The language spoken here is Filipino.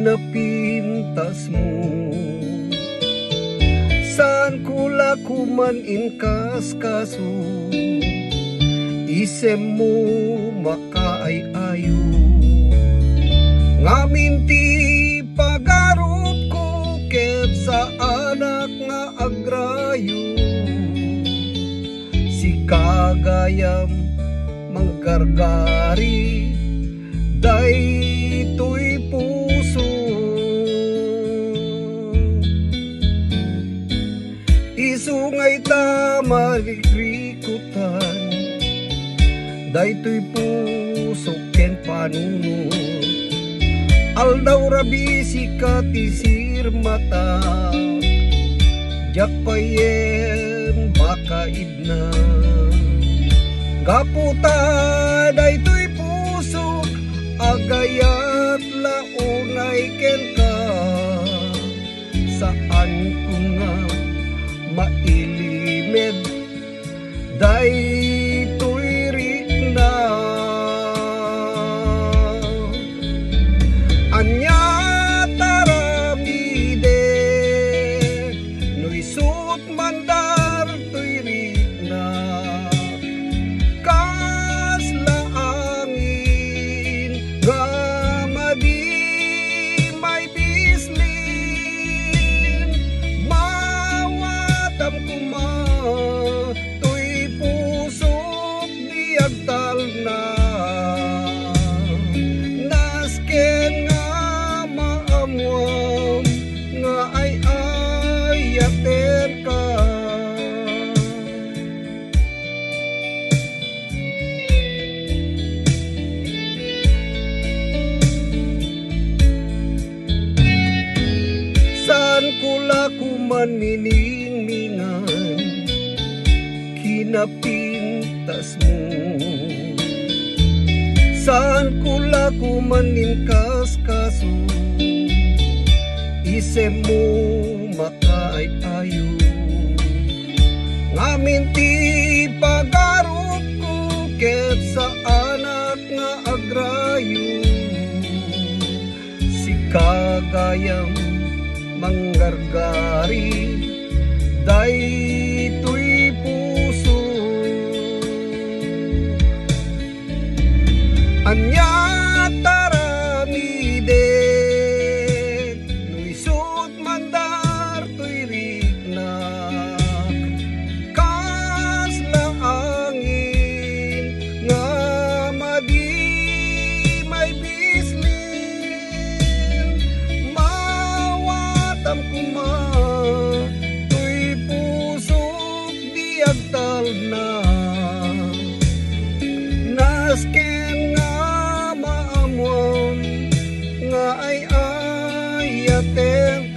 kinapintas mo. Saan kula kuman inkas kaso, isem mo makaay-ayo. Ngamin ti pagarot ko ket sa anak nga agrayo. Si kagayam manggargari daytoy puso. Isungay ta maligrikutan daytoy puso ken panunod. Aldaw rabi sikat isir mata jak payen makaidna. Kaputa daytoy puso agayat launay ken ka. Saan ko nga mailimed daytoy rikna. Anya taramide noy sut mandar toy rikna. Kas laangin gamadi may bislin. Mawatam kuma toy pusok diagtal na. Nasken nga maamuam nga ay ayaten ka. Saan kula kuman miningmingan kinapintas mo. Saan kula kuman inkas kaso, isem mo makaay-ayo. Ngamin ti pagarot ko ket sa anak nga agrayo. Si kagayam manggargari daytoy puso. Anya taramide noy sut mandar toy rikna. Kas laangin nga madi may bislin. Mawatam kuma toy pusok diagtal na. Nasken nga maamuam nga ay ayaten